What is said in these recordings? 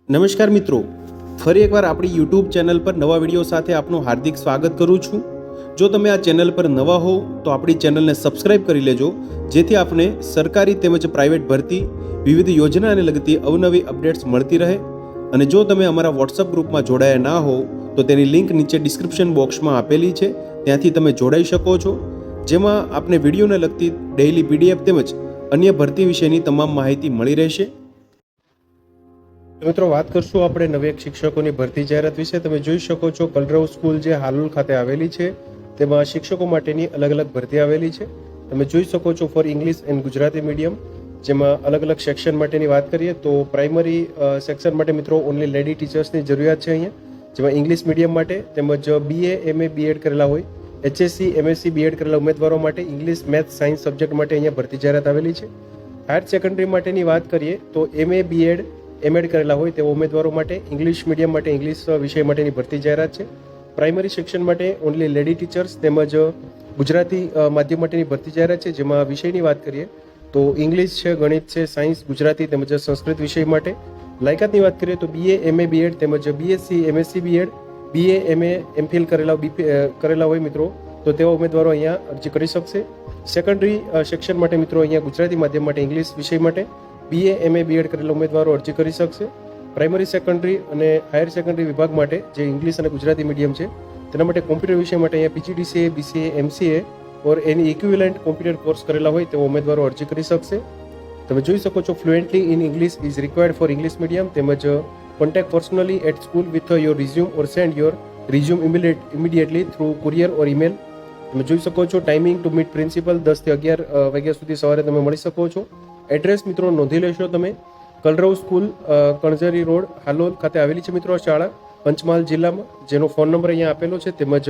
નમસ્કાર મિત્રો, ફરી એકવાર આપણી યુટ્યુબ ચેનલ પર નવા વિડીયો સાથે આપનું હાર્દિક સ્વાગત કરું છું. જો તમે આ ચેનલ પર નવા હો તો આપણી ચેનલને સબસ્ક્રાઇબ કરી લેજો, જેથી આપને સરકારી તેમજ પ્રાઇવેટ ભરતી, વિવિધ યોજનાને લગતી અવનવી અપડેટ્સ મળતી રહે. અને જો તમે અમારા વોટ્સઅપ ગ્રુપમાં જોડાયા ના હો તો તેની લિંક નીચે ડિસ્ક્રિપ્શન બોક્સમાં આપેલી છે, ત્યાંથી તમે જોડાઈ શકો છો, જેમાં આપને વિડીયોને લગતી ડેઇલી PDF તેમજ અન્ય ભરતી વિશેની તમામ માહિતી મળી રહેશે. મિત્રો, વાત કરશું આપણે નવી એક શિક્ષકોની ભરતી જાહેરાત વિશે. તમે જોઈ શકો છો કલરવ સ્કૂલ જે હાલોલ ખાતે આવેલી છે, તેમાં શિક્ષકો માટેની અલગ અલગ ભરતી આવેલી છે. તમે જોઈ શકો છો for English and Gujarati medium, જેમાં અલગ અલગ સેક્શન માટેની વાત કરીએ તો પ્રાઇમરી સેક્શન માટે મિત્રો ઓનલી લેડી ટીચર્સની જરૂરિયાત છે અહીંયા, જેમાં ઇંગ્લિશ મીડિયમ માટે તેમજ BA MA BEd કરેલા હોય, HSC MSc BEd કરેલા ઉમેદવારો માટે ઇંગ્લિશ મેથ્સ સાયન્સ સબ્જેક્ટ માટે અહીંયા ભરતી જાહેરાત આવેલી છે. હાયર સેકન્ડરી માટેની વાત કરીએ તો MA BEd MAd કરેલા હોય તેવા ઉમેદવારો માટે ઇંગ્લિશ મીડિયમ માટે ઇંગ્લિશ વિષય માટેની ભરતી જાહેરાત છે. પ્રાઇમરી સેક્શન માટે ઓનલી લેડી ટીચર્સ તેમજ ગુજરાતી માધ્યમ માટેની ભરતી જાહેરાત છે, જેમાં વિષયની વાત કરીએ તો ઇંગ્લિશ છે, ગણિત છે, સાયન્સ, ગુજરાતી તેમજ સંસ્કૃત વિષય માટે. લાયકાતની વાત કરીએ તો BA MA BEd તેમજ BSc MSc BEd, BA MA MPhil કરેલા હોય મિત્રો તો તેવા ઉમેદવારો અહીંયા અરજી કરી શકશે. સેકન્ડરી સેક્શન માટે મિત્રો અહીંયા ગુજરાતી માધ્યમ માટે ઇંગ્લિશ વિષય માટે BA MA BEd કરેલા ઉમેદવારો અરજી કરી શકશે. પ્રાઇમરી સેકન્ડરી અને હાયર સેકન્ડરી વિભાગ માટે જે ઇંગ્લિશ અને ગુજરાતી મીડિયમ છે તેના માટે કોમ્પ્યુટર વિષય માટે અહીંયા PGDCA BCA MCA ઓર એની ઇક્વિવેલન્ટ કોમ્પ્યુટર કોર્સ કરેલા હોય તેવા ઉમેદવારો અરજી કરી શકશે. તમે જોઈ શકો છો fluently in English is required for English medium તેમજ contact personally at school with your resume or send your resume immediately through courier or email. તમે જોઈ શકો છો ટાઈમિંગ ટુ મીટ પ્રિન્સિપલ 10 થી 11 વાગ્યા સુધી સવારે તમે મળી શકો છો. એડ્રેસ મિત્રો નોંધી લેશો તમે. કલરવ સ્કૂલ કણઝરી રોડ હાલોલ ખાતે આવેલી છે મિત્રો શાળા, પંચમહાલ જિલ્લામાં, જેનો ફોન નંબર અહીંયા આપેલો છે તેમજ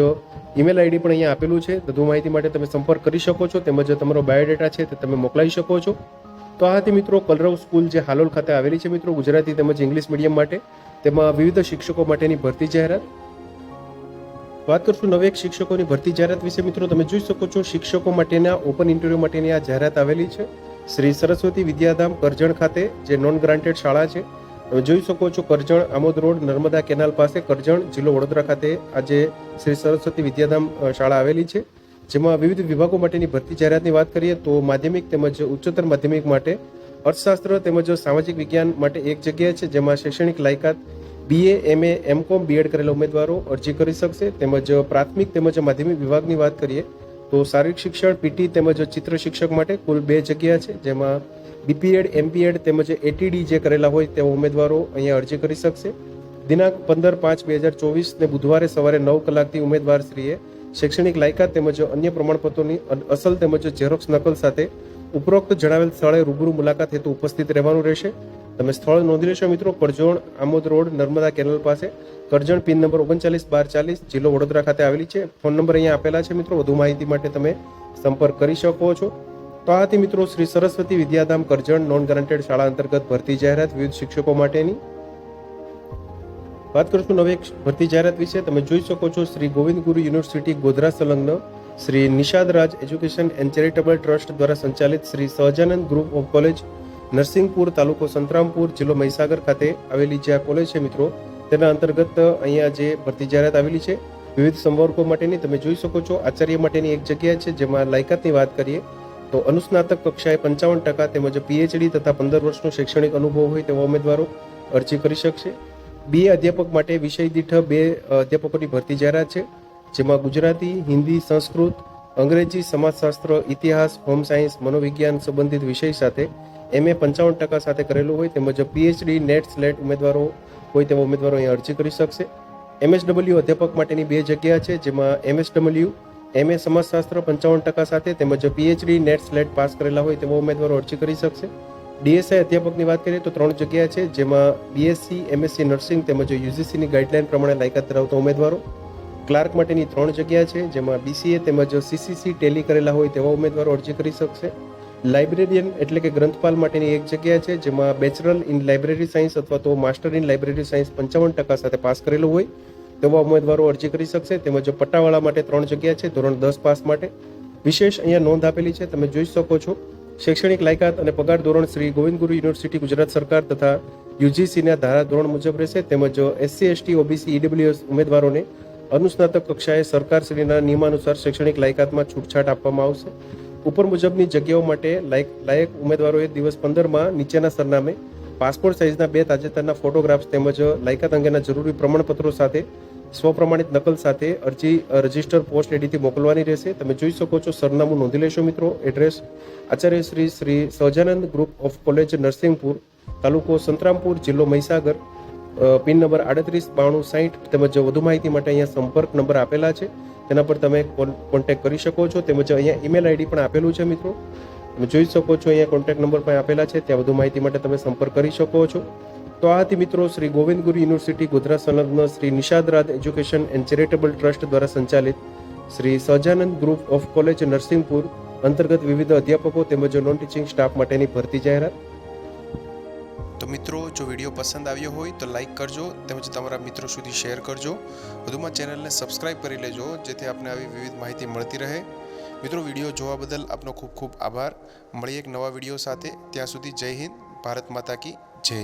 ઈમેલ ID પણ અહીંયા આપેલું છે. વધુ માહિતી માટે તમે સંપર્ક કરી શકો છો તેમજ તમારો બાયોડેટા છે તે તમે મોકલાવી શકો છો. તો આ હતી મિત્રો કલરવ સ્કૂલ જે હાલોલ ખાતે આવેલી છે મિત્રો ગુજરાતી તેમજ ઇંગ્લિશ મીડિયમ માટે, તેમાં વિવિધ શિક્ષકો માટેની ભરતી જાહેરાત. વાત કરશું નવી એક શિક્ષકોની ભરતી જાહેરાત વિશે મિત્રો. તમે જોઈ શકો છો શિક્ષકો માટેના ઓપન ઇન્ટરવ્યુ માટેની આ જાહેરાત આવેલી છે શ્રી સરસ્વતી વિદ્યાધામ કરજણ ખાતે, જે નોન ગ્રાન્ટેડ શાળા છે. તમે જોઈ શકો છો કરજણ આમોદ રોડ નર્મદા કેનાલ પાસે કરજણ જિલ્લો વડોદરા ખાતે આજે શ્રી સરસ્વતી વિદ્યાધામ શાળા આવેલી છે, જેમાં વિવિધ વિભાગો માટેની ભરતી જાહેરાતની વાત કરીએ તો માધ્યમિક તેમજ ઉચ્ચતર માધ્યમિક માટે અર્થશાસ્ત્ર તેમજ સામાજિક વિજ્ઞાન માટે એક જગ્યા છે, જેમાં શૈક્ષણિક લાયકાત BA MA MCom BEd કરેલા ઉમેદવારો અરજી કરી શકશે. તેમજ પ્રાથમિક તેમજ માધ્યમિક વિભાગની વાત કરીએ તો શારીરિક શિક્ષણ PT તેમજ ચિત્ર શિક્ષક માટે કુલ 2 જગ્યા છે, જેમાં BPEd MPEd તેમજ ATD જે કરેલા હોય તેવા ઉમેદવારો અહીંયા અરજી કરી શકશે. દિનાંક 15/5/2024 ને બુધવારે સવારે 9 કલાકથી ઉમેદવારશ્રીએ શૈક્ષણિક લાયકાત તેમજ અન્ય પ્રમાણપત્રોની અસલ તેમજ ઝેરોક્સ નકલ સાથે ઉપરોક્ત જણાવેલ સ્થળે રૂબરૂ મુલાકાત હેતુ ઉપસ્થિત રહેવાનું રહેશે. તમે સ્થળ નોંધી લેશો મિત્રો. કરજણ આમોદ રોડ નર્મદા કેનાલ પાસે, કરજણ પિન નંબર 39/1240 જિલ્લો વડોદરા ખાતે આવેલી છે. ફોન નંબર અહીંયા આપેલા છે મિત્રો. વધુ માહિતી માટે તમે સંપર્ક કરી શકો છો. તો આ હતી મિત્રો શ્રી સરસ્વતી વિદ્યાધામ કરજણ નોન ગ્રાન્ટેડ શાળા અંતર્ગત ભરતી જાહેરાત વિવિધ શિક્ષકો માટેની. વાત કરશું નવી એક ભરતી જાહેરાત વિશે. તમે જોઈ શકો છો શ્રી ગોવિંદ ગુરુ યુનિવર્સિટી ગોધરા સંલગ્ન Shri Nishad Raj education and charitable trust દ્વારા સંચાલિત Shri Sahajanand group of college Narsinhpur તાલુકો સંતરામપુર જિલ્લો મહીસાગર ખાતે આવેલી જે આ કોલેજ છે મિત્રો, તેના અંતર્ગત અહીંયા જે ભરતી જાહેરાત આવેલી છે વિવિધ સંવર્ગો માટેની. તમે જોઈ શકો છો આચાર્ય માટેની એક જગ્યા છે, જેમાં લાયકાતની વાત કરીએ તો અનુસ્નાતક કક્ષાએ 55% તેમજ PhD તથા 15 વર્ષનો શૈક્ષણિક અનુભવ હોય તેવા ઉમેદવારો અરજી કરી શકશે. BA અધ્યાપક માટે વિષય દીઠ 2 અધ્યાપકોની ભરતી જાહેરાત છે, જેમાં ગુજરાતી, હિન્દી, સંસ્કૃત, અંગ્રેજી, સમાજશાસ્ત્ર, ઇતિહાસ, હોમ સાયન્સ, મનોવિજ્ઞાન સંબંધિત વિષય સાથે MA 55% સાથે કરેલું હોય તેમજ PhD નેટ સ્લેટ ઉમેદવારો હોય તેવા ઉમેદવારો અહીંયા અરજી કરી શકશે. MSW અધ્યાપક માટેની 2 જગ્યા છે, જેમાં MSW MA સમાજશાસ્ત્ર 55% સાથે તેમજ PhD નેટ સ્લેટ પાસ કરેલા હોય તેવા ઉમેદવારો અરજી કરી શકશે. DSI અધ્યાપકની વાત કરીએ તો 3 જગ્યા છે, જેમાં BSc MSc નર્સિંગ તેમજ UGCની ગાઈડલાઈન પ્રમાણે લાયકાત ધરાવતા ઉમેદવારો. ક્લાર્ક માટેની 3 જગ્યા છે, જેમાં BCA તેમજ CCC ટેલી કરેલા હોય તેવા ઉમેદવારો અરજી કરી શકશે. લાઇબ્રેરિયન એટલે કે ગ્રંથપાલ માટેની 1 જગ્યા છે, જેમાં બેચરલ ઇન લાઇબ્રેરી સાયન્સ અથવા તો માસ્ટર ઇન લાઇબ્રેરી સાયન્સ 55% સાથે પાસ કરેલું હોય તેવા ઉમેદવારો અરજી કરી શકશે. તેમજ પટ્ટાવાળા માટે 3 જગ્યા છે ધોરણ 10 પાસ માટે. વિશેષ અહીંયા નોંધ આપેલી છે, તમે જોઈ શકો છો શૈક્ષણિક લાયકાત અને પગાર ધોરણ શ્રી ગોવિંદ ગુરુ યુનિવર્સિટી ગુજરાત સરકાર તથા યુજીસીના ધારા ધોરણ મુજબ રહેશે. તેમજ એસસી એસટી ઓબીસી ઈડબ્લ્યુએસ ઉમેદવારોને અનુસ્નાતક કક્ષાએ સરકારશ્રીના નિયમાનુસાર શૈક્ષણિક લાયકાતમાં છૂટછાટ આપવામાં આવશે. ઉપર મુજબની જગ્યાઓ માટે લાયક ઉમેદવારોએ દિવસ 15માં નીચેના સરનામે પાસપોર્ટ સાઇઝના 2 તાજેતરના ફોટોગ્રાફ્સ તેમજ લાયકાત અંગેના જરૂરી પ્રમાણપત્રો સાથે સ્વપ્રમાણિત નકલ સાથે અરજી રજિસ્ટર પોસ્ટ એડીથી મોકલવાની રહેશે. તમે જોઈ શકો છો, સરનામું નોંધી લેશો મિત્રો. એડ્રેસ આચાર્ય Shri Sahajanand group of college Narsinhpur, તાલુકો સંતરામપુર, જિલ્લો મહીસાગર, પિન નંબર 389260. તેમજ વધુ માહિતી માટે અહીંયા સંપર્ક નંબર આપેલા છે, તેના પર તમે કોન્ટેક્ટ કરી શકો છો. તેમજ અહીંયા ઈમેલ આઈડી પણ આપેલું છે મિત્રો. તમે જોઈ શકો છો, અહીંયા કોન્ટેક્ટ નંબર પણ આપેલા છે, ત્યાં વધુ માહિતી માટે તમે સંપર્ક કરી શકો છો. તો આ હતી મિત્રો શ્રી ગોવિંદ ગુરુ યુનિવર્સિટી ગોધરા સંલગ્ન Shri Nishadraj education and charitable trust દ્વારા સંચાલિત Shri Sahajanand group of college Narsinhpur અંતર્ગત વિવિધ અધ્યાપકો તેમજ નોન ટીચિંગ સ્ટાફ માટેની ભરતી જાહેરાત. તો મિત્રો, જો વિડીયો પસંદ આવ્યો હોય તો લાઈક કરજો, તેમજ તમારા મિત્રો સુધી શેર કરજો. વધુમાં ચેનલને સબસ્ક્રાઈબ કરી લેજો, જેથી આપને આવી વિવિધ માહિતી મળતી રહે. મિત્રો, વિડીયો જોવા બદલ આપનો ખૂબ ખૂબ આભાર. મળીએ એક નવા વિડીયો સાથે. ત્યાં સુધી જય હિન્દ, ભારત માતા કી જય.